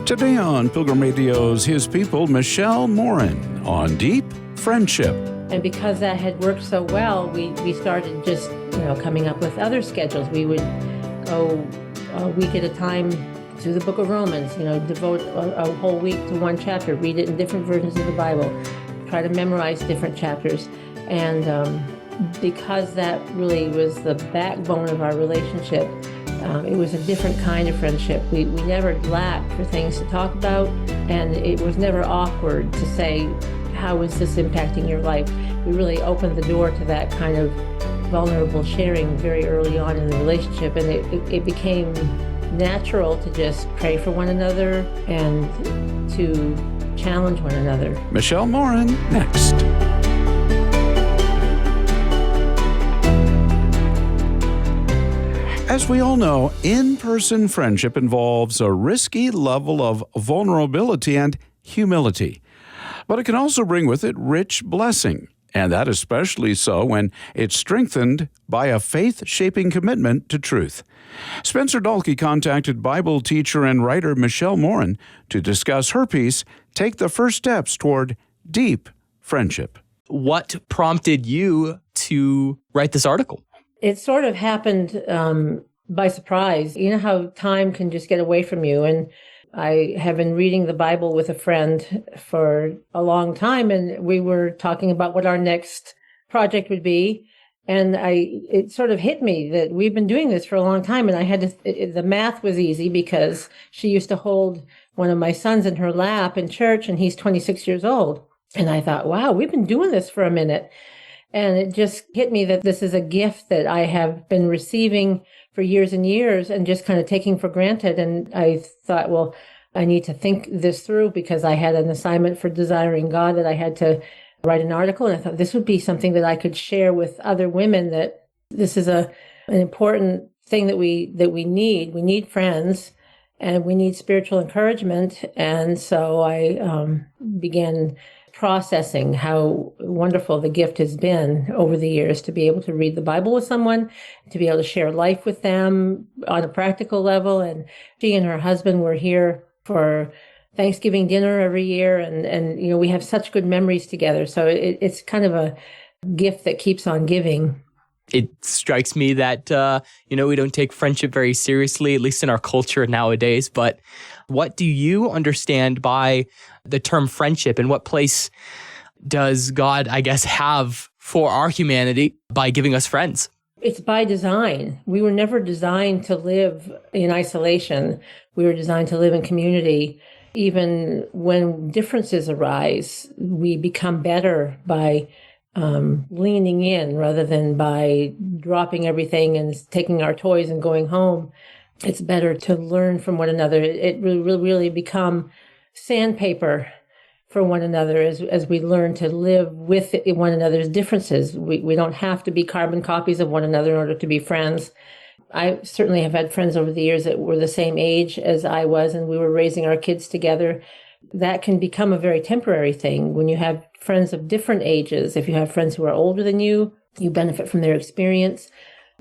Today on Pilgrim Radio's His People, Michele Morin on deep friendship. And because that had worked so well, we started just, coming up with other schedules. We would go a week at a time to the book of Romans, devote a whole week to one chapter, read it in different versions of the Bible, try to memorize different chapters. And because that really was the backbone of our relationship, it was a different kind of friendship. We never lacked for things to talk about, and it was never awkward to say, how is this impacting your life? We really opened the door to that kind of vulnerable sharing very early on in the relationship, and it became natural to just pray for one another and to challenge one another. Michele Morin, next. As we all know, in-person friendship involves a risky level of vulnerability and humility. But it can also bring with it rich blessing, and that especially so when it's strengthened by a faith-shaping commitment to truth. Spencer Dalkey contacted Bible teacher and writer Michele Morin to discuss her piece, Take the First Steps Toward Deep Friendship. What prompted you to write this article? It sort of happened by surprise. You know how time can just get away from you. And I have been reading the Bible with a friend for a long time, and we were talking about what our next project would be. And it sort of hit me that we've been doing this for a long time. And the math was easy because she used to hold one of my sons in her lap in church, and he's 26 years old. And I thought, wow, we've been doing this for a minute. And it just hit me that this is a gift that I have been receiving for years and years and just kind of taking for granted. And I thought, well, I need to think this through because I had an assignment for Desiring God that I had to write an article. And I thought this would be something that I could share with other women, that this is an important thing that we need. We need friends and we need spiritual encouragement. And so I began processing how wonderful the gift has been over the years to be able to read the Bible with someone, to be able to share life with them on a practical level. And she and her husband were here for Thanksgiving dinner every year. And we have such good memories together. So it's kind of a gift that keeps on giving. It strikes me that, we don't take friendship very seriously, at least in our culture nowadays. But what do you understand by the term friendship, and what place does God, I guess, have for our humanity by giving us friends? It's by design. We were never designed to live in isolation. We were designed to live in community. Even when differences arise, we become better by leaning in rather than by dropping everything and taking our toys and going home. It's better to learn from one another. It will really become sandpaper for one another as we learn to live with one another's differences. We don't have to be carbon copies of one another in order to be friends. I certainly have had friends over the years that were the same age as I was, and we were raising our kids together. That can become a very temporary thing when you have friends of different ages. If you have friends who are older than you benefit from their experience.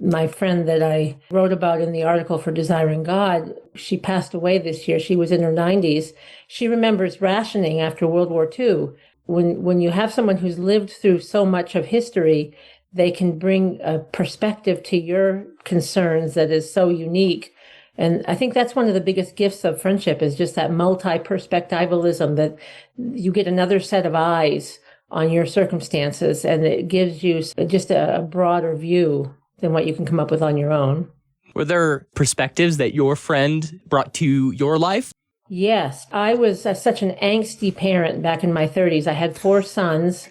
My friend that I wrote about in the article for Desiring God, she passed away this year. She was in her 90s. She remembers rationing after World War II. When you have someone who's lived through so much of history, they can bring a perspective to your concerns that is so unique. And I think that's one of the biggest gifts of friendship, is just that multi-perspectivalism, that you get another set of eyes on your circumstances, and it gives you just a broader view than what you can come up with on your own. Were there perspectives that your friend brought to your life? Yes. I was such an angsty parent back in my 30s. I had 4 sons,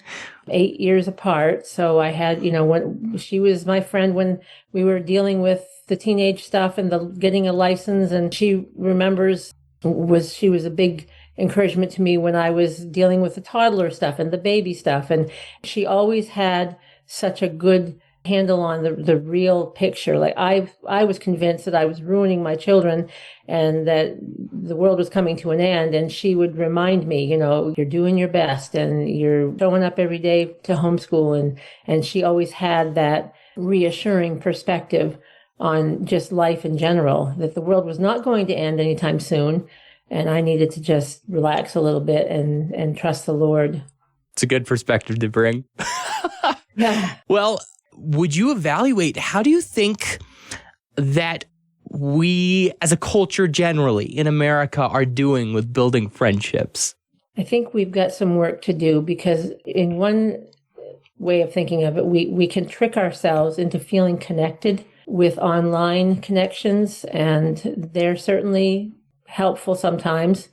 8 years apart. So I had, when she was my friend when we were dealing with the teenage stuff and getting a license. And she remembers she was a big encouragement to me when I was dealing with the toddler stuff and the baby stuff. And she always had such a good handle on the real picture. Like I was convinced that I was ruining my children and that the world was coming to an end. And she would remind me, you're doing your best and you're showing up every day to homeschool. And she always had that reassuring perspective on just life in general, that the world was not going to end anytime soon. And I needed to just relax a little bit and trust the Lord. It's a good perspective to bring. Yeah. Well, would you evaluate, how do you think that we as a culture generally in America are doing with building friendships? I think we've got some work to do because in one way of thinking of it, we can trick ourselves into feeling connected with online connections, and they're certainly helpful sometimes.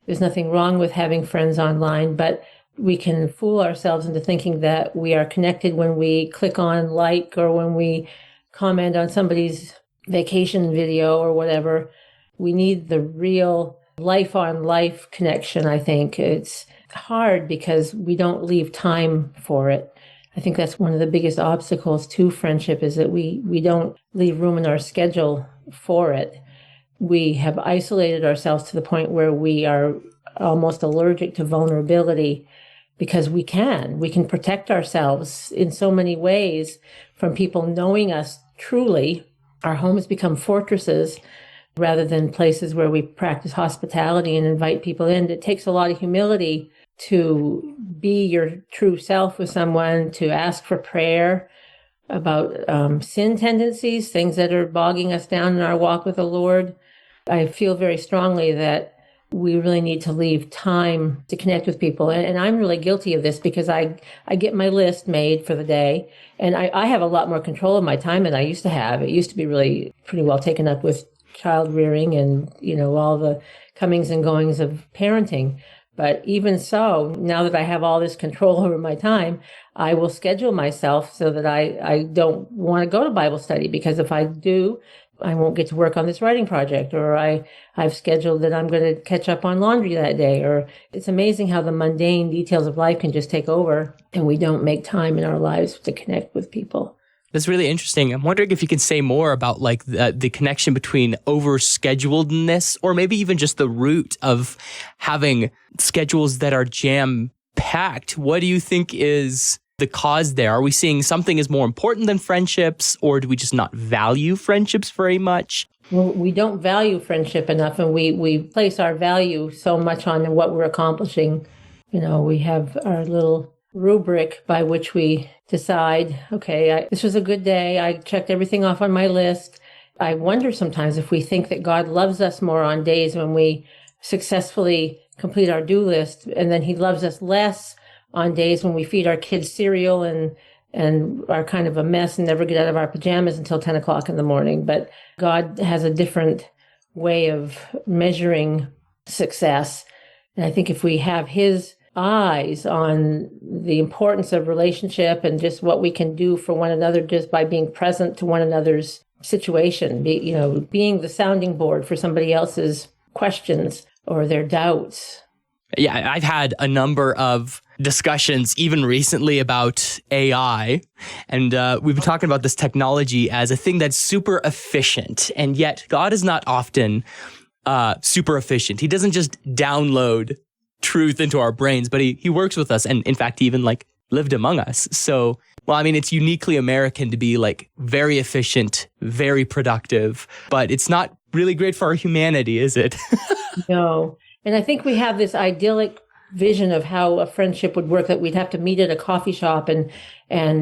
There's nothing wrong with having friends online, but we can fool ourselves into thinking that we are connected when we click on like or when we comment on somebody's vacation video or whatever. We need the real life on life connection, I think. It's hard because we don't leave time for it. I think that's one of the biggest obstacles to friendship is that we don't leave room in our schedule for it. We have isolated ourselves to the point where we are almost allergic to vulnerability because we can protect ourselves in so many ways from people knowing us truly. Our homes become fortresses rather than places where we practice hospitality and invite people in. It takes a lot of humility to be your true self with someone, to ask for prayer about sin tendencies, things that are bogging us down in our walk with the Lord. I feel very strongly that we really need to leave time to connect with people. And I'm really guilty of this because I get my list made for the day, and I have a lot more control of my time than I used to have. It used to be really pretty well taken up with child rearing and, all the comings and goings of parenting. But even so, now that I have all this control over my time, I will schedule myself so that I don't want to go to Bible study, because if I do, I won't get to work on this writing project, or I've scheduled that I'm going to catch up on laundry that day. Or it's amazing how the mundane details of life can just take over and we don't make time in our lives to connect with people. That's really interesting. I'm wondering if you can say more about like the connection between overscheduledness, or maybe even just the root of having schedules that are jam-packed. What do you think is the cause there? Are we seeing something is more important than friendships, or do we just not value friendships very much? Well, we don't value friendship enough, and we place our value so much on what we're accomplishing. We have our little rubric by which we decide, okay, this was a good day. I checked everything off on my list. I wonder sometimes if we think that God loves us more on days when we successfully complete our do list, and then he loves us less on days when we feed our kids cereal and are kind of a mess and never get out of our pajamas until 10 o'clock in the morning. But God has a different way of measuring success. And I think if we have his eyes on the importance of relationship and just what we can do for one another just by being present to one another's situation, being the sounding board for somebody else's questions or their doubts. Yeah, I've had a number of discussions even recently about AI, and we've been talking about this technology as a thing that's super efficient, and yet God is not often super efficient. He doesn't just download truth into our brains, but he works with us, and in fact, he even lived among us. So, it's uniquely American to be very efficient, very productive, but it's not really great for our humanity, is it? No. And I think we have this idyllic vision of how a friendship would work, that we'd have to meet at a coffee shop and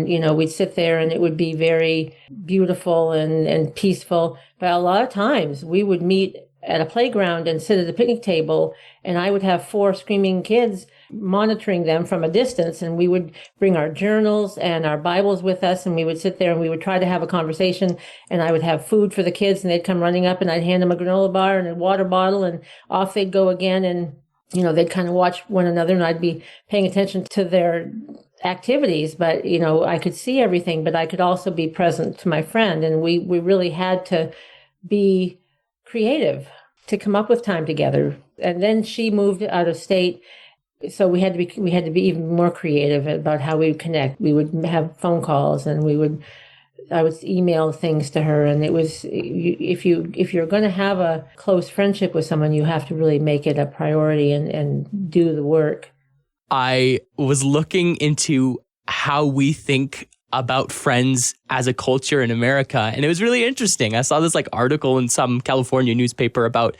we'd sit there and it would be very beautiful and peaceful. But a lot of times we would meet at a playground and sit at a picnic table, and I would have 4 screaming kids monitoring them from a distance, and we would bring our journals and our Bibles with us, and we would sit there and we would try to have a conversation, and I would have food for the kids, and they'd come running up and I'd hand them a granola bar and a water bottle, and off they'd go again, and they'd kind of watch one another, and I'd be paying attention to their activities, but I could see everything, but I could also be present to my friend, and we really had to be creative to come up with time together. And then she moved out of state, so we had to be even more creative about how we would connect. We would have phone calls, and I would email things to her, and it was, if you're going to have a close friendship with someone, you have to really make it a priority and do the work. I was looking into how we think about friends as a culture in America, and it was really interesting. I saw this article in some California newspaper about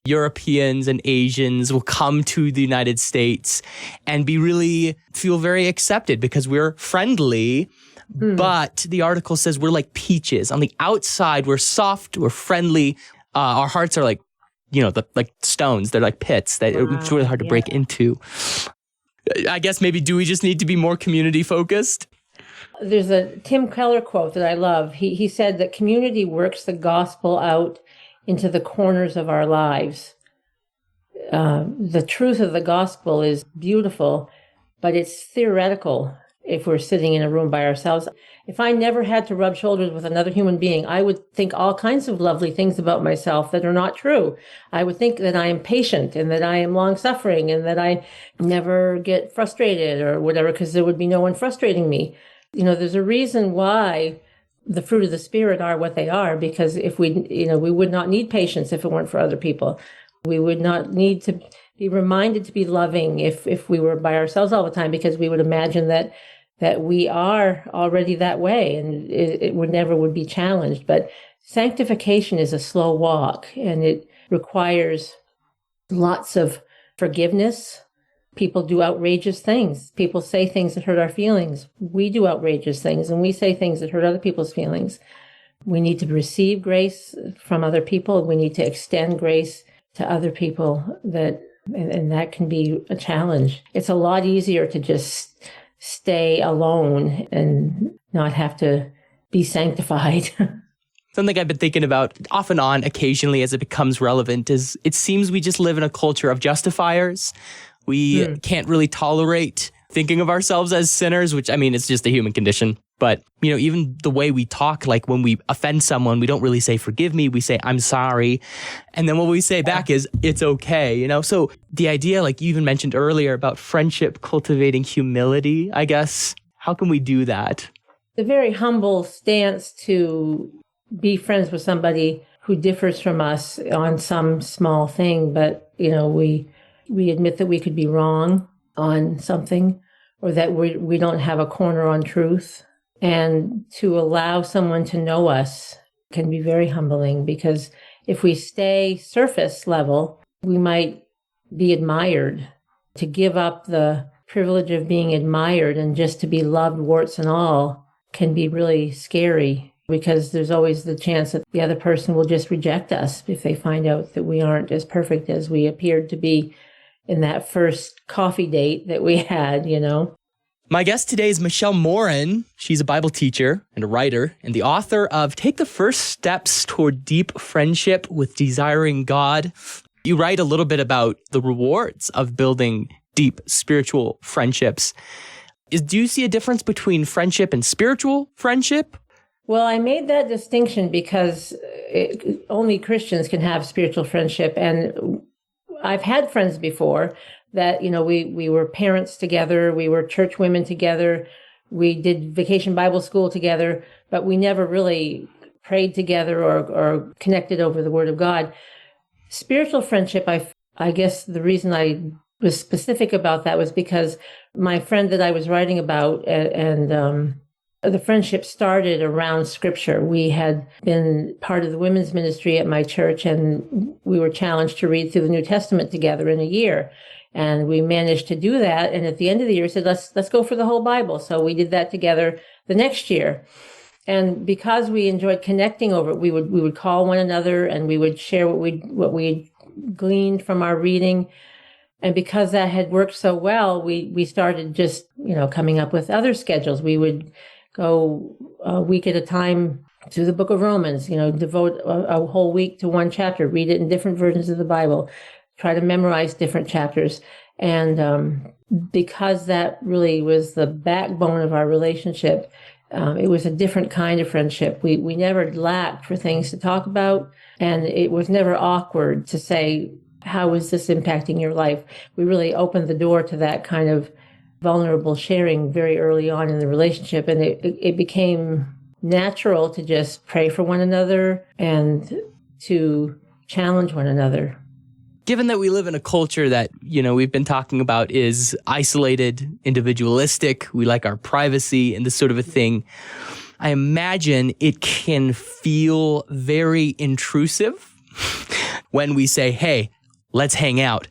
Europeans and Asians will come to the United States and feel very accepted because we're friendly. But the article says we're like peaches. On the outside, we're soft, we're friendly. Our hearts are like, like stones. They're like pits that it's really hard to break into. I guess maybe do we just need to be more community focused? There's a Tim Keller quote that I love. He said that community works the gospel out into the corners of our lives. The truth of the gospel is beautiful, but it's theoretical if we're sitting in a room by ourselves. If I never had to rub shoulders with another human being, I would think all kinds of lovely things about myself that are not true. I would think that I am patient and that I am long-suffering and that I never get frustrated or whatever, because there would be no one frustrating me. There's a reason why the fruit of the Spirit are what they are, because if we would not need patience if it weren't for other people. We would not need to be reminded to be loving if we were by ourselves all the time, because we would imagine that we are already that way and it would be challenged. But sanctification is a slow walk, and it requires lots of forgiveness. People do outrageous things. People say things that hurt our feelings. We do outrageous things, and we say things that hurt other people's feelings. We need to receive grace from other people. We need to extend grace to other people, and that can be a challenge. It's a lot easier to just stay alone and not have to be sanctified. Something I've been thinking about off and on occasionally as it becomes relevant is it seems we just live in a culture of justifiers. We can't really tolerate thinking of ourselves as sinners, which, it's just a human condition. But, even the way we talk, like when we offend someone, we don't really say, forgive me. We say, I'm sorry. And then what we say back is, it's okay, So the idea, like you even mentioned earlier about friendship cultivating humility, I guess, how can we do that? The very humble stance to be friends with somebody who differs from us on some small thing, but, we admit that we could be wrong on something, or that we don't have a corner on truth. And to allow someone to know us can be very humbling, because if we stay surface level, we might be admired. To give up the privilege of being admired and just to be loved, warts and all, can be really scary, because there's always the chance that the other person will just reject us if they find out that we aren't as perfect as we appeared to be in that first coffee date that we had, My guest today is Michele Morin. She's a Bible teacher and a writer and the author of Take the First Steps Toward Deep Friendship with Desiring God. You write a little bit about the rewards of building deep spiritual friendships. Do you see a difference between friendship and spiritual friendship? Well, I made that distinction because only Christians can have spiritual friendship. And I've had friends before that, we were parents together, we were church women together, we did vacation Bible school together, but we never really prayed together or connected over the Word of God. Spiritual friendship, I guess the reason I was specific about that was because my friend that I was writing about and the friendship started around Scripture. We had been part of the women's ministry at my church, and we were challenged to read through the New Testament together in a year. And we managed to do that. And at the end of the year, we said, let's go for the whole Bible. So we did that together the next year. And because we enjoyed connecting over it, we would call one another and we would share what we gleaned from our reading. And because that had worked so well, we started just, coming up with other schedules. We would go a week at a time to the book of Romans, devote a whole week to one chapter, read it in different versions of the Bible, try to memorize different chapters. And because that really was the backbone of our relationship, it was a different kind of friendship. We never lacked for things to talk about, and it was never awkward to say, how is this impacting your life? We really opened the door to that kind of vulnerable sharing very early on in the relationship, and it became natural to just pray for one another and to challenge one another. Given that we live in a culture that, we've been talking about is isolated, individualistic, we like our privacy and this sort of a thing, I imagine it can feel very intrusive when we say, hey, let's hang out.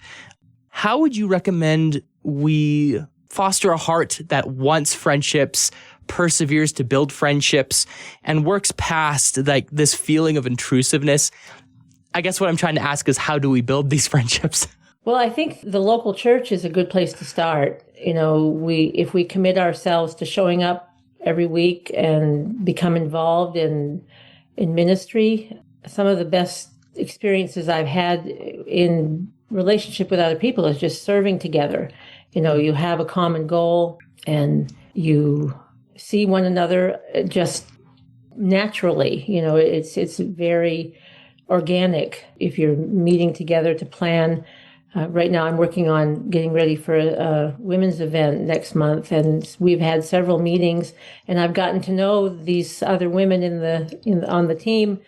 How would you recommend we foster a heart that wants friendships, perseveres to build friendships, and works past like this feeling of intrusiveness? I guess what I'm trying to ask is, how do we build these friendships? Well, I think the local church is a good place to start. If we commit ourselves to showing up every week and become involved in ministry, some of the best experiences I've had in relationship with other people is just serving together. You have a common goal and you see one another just naturally. It's very organic if you're meeting together to plan. Right now I'm working on getting ready for a women's event next month, and we've had several meetings, and I've gotten to know these other women on the team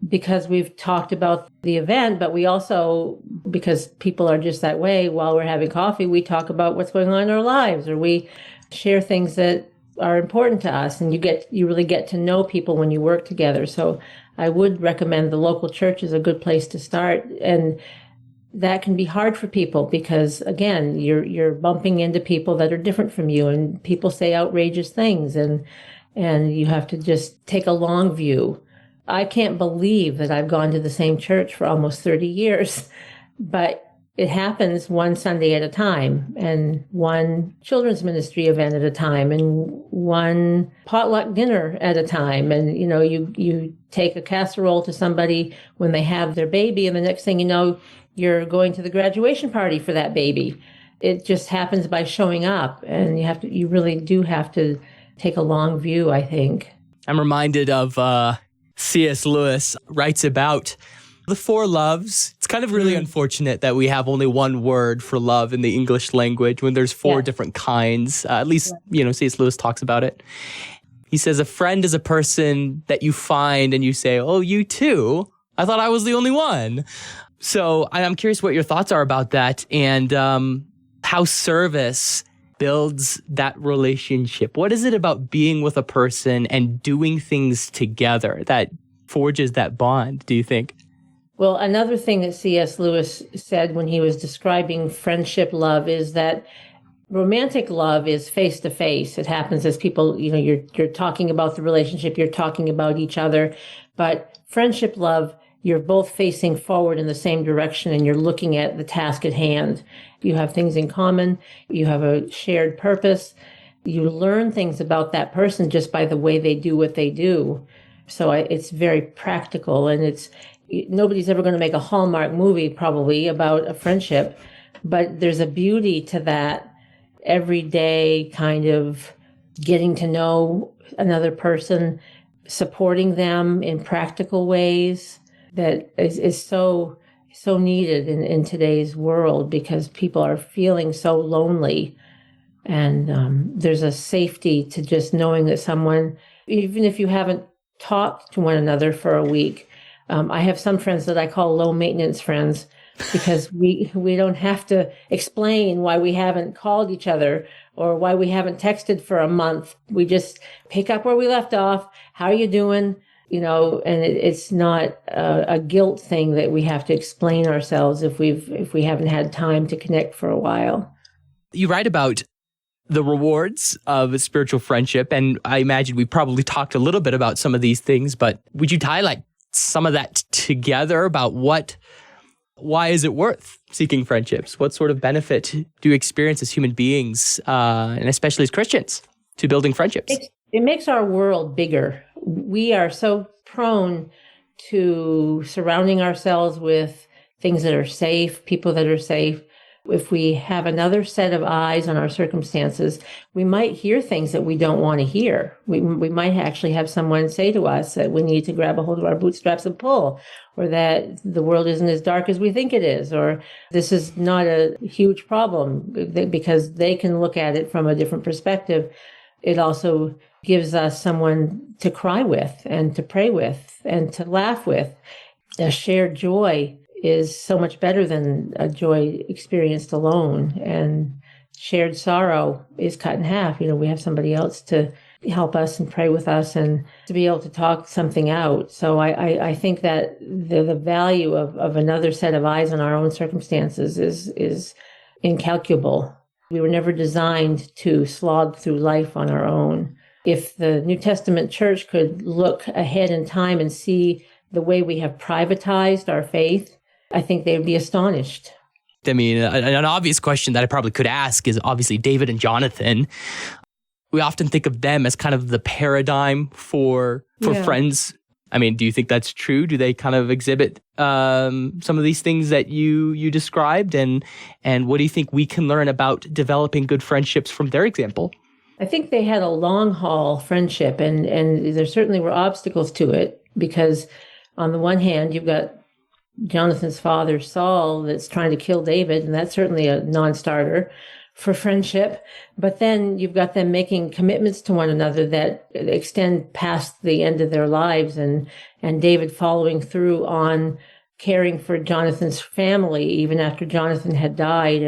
because we've talked about the event, but we also, because people are just that way, while we're having coffee, we talk about what's going on in our lives, or we share things that are important to us, and you really get to know people when you work together. So I would recommend the local church is a good place to start. And that can be hard for people because, again, you're bumping into people that are different from you, and people say outrageous things, and you have to just take a long view. I can't believe that I've gone to the same church for almost 30 years, but it happens one Sunday at a time, and one children's ministry event at a time, and one potluck dinner at a time. And, you take a casserole to somebody when they have their baby, and the next thing you know, you're going to the graduation party for that baby. It just happens by showing up, and you really do have to take a long view, I think. I'm reminded of C.S. Lewis writes about the four loves. It's kind of really unfortunate that we have only one word for love in the English language when there's four different kinds. At least, C.S. Lewis talks about it. He says, a friend is a person that you find and you say, oh, you too? I thought I was the only one. So I'm curious what your thoughts are about that, and how service builds that relationship. What is it about being with a person and doing things together that forges that bond, do you think? Well, another thing that C.S. Lewis said when he was describing friendship love is that romantic love is face to face. It happens as people, you're talking about the relationship, you're talking about each other. But friendship love, you're both facing forward in the same direction, and you're looking at the task at hand. You have things in common. You have a shared purpose. You learn things about that person just by the way they do what they do. So it's very practical, and nobody's ever going to make a Hallmark movie probably about a friendship, but there's a beauty to that everyday kind of getting to know another person, supporting them in practical ways that is so needed in today's world, because people are feeling so lonely. And there's a safety to just knowing that someone, even if you haven't talked to one another for a week, I have some friends that I call low maintenance friends, because we don't have to explain why we haven't called each other or why we haven't texted for a month. We just pick up where we left off. How are you doing? And it's not a guilt thing that we have to explain ourselves if we haven't had time to connect for a while. You write about the rewards of a spiritual friendship, and I imagine we probably talked a little bit about some of these things, but would you tie like some of that together about why is it worth seeking friendships? What sort of benefit do you experience as human beings, and especially as Christians, to building friendships? It makes our world bigger. We are so prone to surrounding ourselves with things that are safe, people that are safe. If we have another set of eyes on our circumstances, we might hear things that we don't want to hear. We might actually have someone say to us that we need to grab a hold of our bootstraps and pull, or that the world isn't as dark as we think it is, or this is not a huge problem, because they can look at it from a different perspective. It also gives us someone to cry with and to pray with and to laugh with. A shared joy is so much better than a joy experienced alone. And shared sorrow is cut in half. We have somebody else to help us and pray with us and to be able to talk something out. So I think that the value of another set of eyes on our own circumstances is incalculable. We were never designed to slog through life on our own. If the New Testament church could look ahead in time and see the way we have privatized our faith, I think they would be astonished. I mean, an obvious question that I probably could ask is obviously David and Jonathan. We often think of them as kind of the paradigm for friends. I mean, do you think that's true? Do they kind of exhibit some of these things that you described? And what do you think we can learn about developing good friendships from their example? I think they had a long haul friendship, and there certainly were obstacles to it, because on the one hand, you've got Jonathan's father, Saul, that's trying to kill David, and that's certainly a non-starter for friendship. But then you've got them making commitments to one another that extend past the end of their lives, and David following through on caring for Jonathan's family even after Jonathan had died,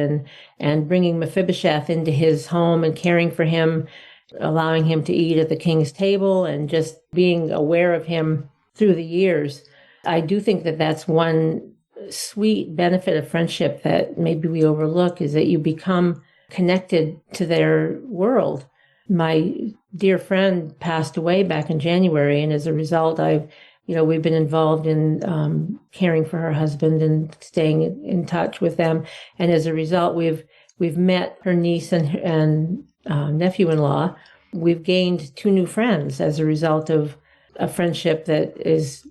and bringing Mephibosheth into his home and caring for him, allowing him to eat at the king's table, and just being aware of him through the years. I do think that that's one sweet benefit of friendship that maybe we overlook, is that you become connected to their world. My dear friend passed away back in January, and as a result, we've been involved in caring for her husband and staying in touch with them. And as a result, we've met her niece and nephew-in-law. We've gained 2 new friends as a result of a friendship that is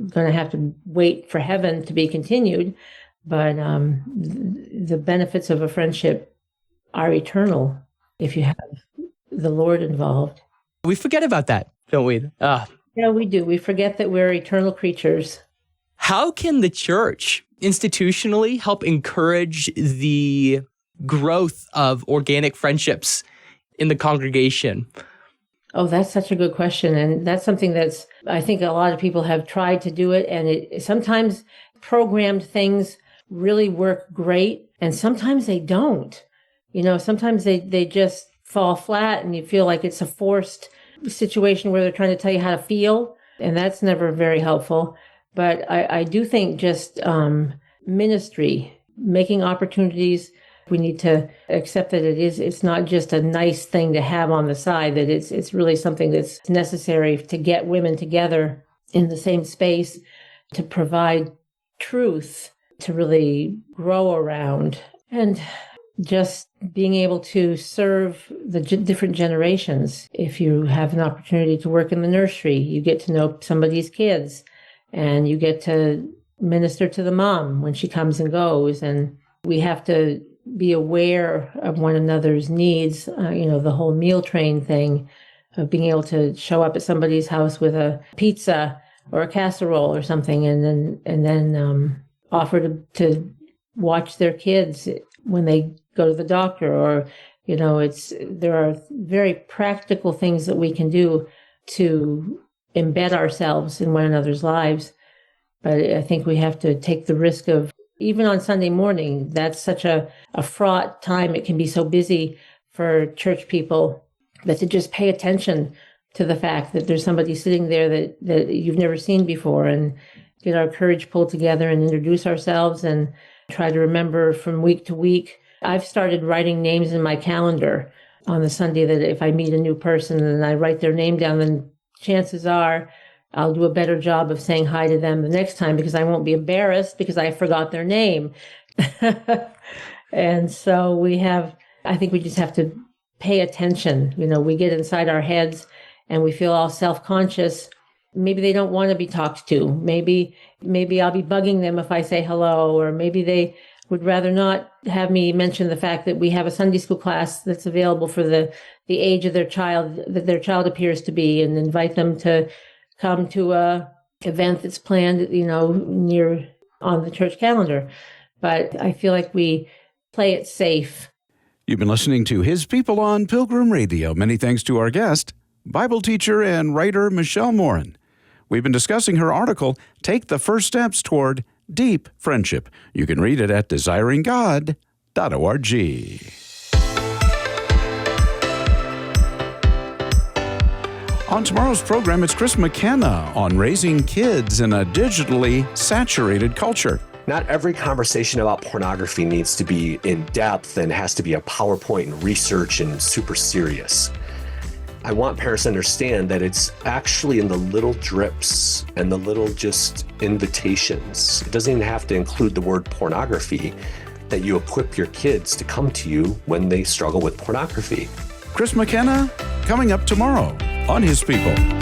going to have to wait for heaven to be continued. But the benefits of a friendship are eternal if you have the Lord involved. We forget about that, don't we? Yeah, we do. We forget that we're eternal creatures. How can the church institutionally help encourage the growth of organic friendships in the congregation? Oh, that's such a good question. And that's something that's, I think a lot of people have tried to do it. And sometimes programmed things really work great. And sometimes they don't. Sometimes they just fall flat, and you feel like it's a forced situation where they're trying to tell you how to feel. And that's never very helpful. But I do think just ministry, making opportunities. We need to accept that it's not just a nice thing to have on the side, that it's really something that's necessary to get women together in the same space, to provide truth, to really grow around, and just being able to serve the different generations. If you have an opportunity to work in the nursery, you get to know somebody's kids, and you get to minister to the mom when she comes and goes. And we have to be aware of one another's needs. The whole meal train thing, of being able to show up at somebody's house with a pizza or a casserole or something, and then offer to watch their kids when they go to the doctor, or there are very practical things that we can do to embed ourselves in one another's lives. But I think we have to take the risk of, even on Sunday morning, that's such a fraught time. It can be so busy for church people, that to just pay attention to the fact that there's somebody sitting there that you've never seen before, and get our courage pulled together and introduce ourselves and try to remember from week to week. I've started writing names in my calendar on the Sunday, that if I meet a new person and I write their name down, then chances are I'll do a better job of saying hi to them the next time, because I won't be embarrassed because I forgot their name. And so I think we just have to pay attention. We get inside our heads and we feel all self-conscious. Maybe they don't want to be talked to. Maybe I'll be bugging them if I say hello, or maybe they would rather not have me mention the fact that we have a Sunday school class that's available for the age of their child, that their child appears to be, and invite them to come to a event that's planned, near on the church calendar. But I feel like we play it safe. You've been listening to His People on Pilgrim Radio. Many thanks to our guest, Bible teacher and writer Michele Morin. We've been discussing her article, Take the First Steps Toward Deep Friendship. You can read it at desiringgod.org. On tomorrow's program, it's Chris McKenna on raising kids in a digitally saturated culture. Not every conversation about pornography needs to be in depth and has to be a PowerPoint and research and super serious. I want parents to understand that it's actually in the little drips and the little just invitations. It doesn't even have to include the word pornography, that you equip your kids to come to you when they struggle with pornography. Chris McKenna, coming up tomorrow on His People.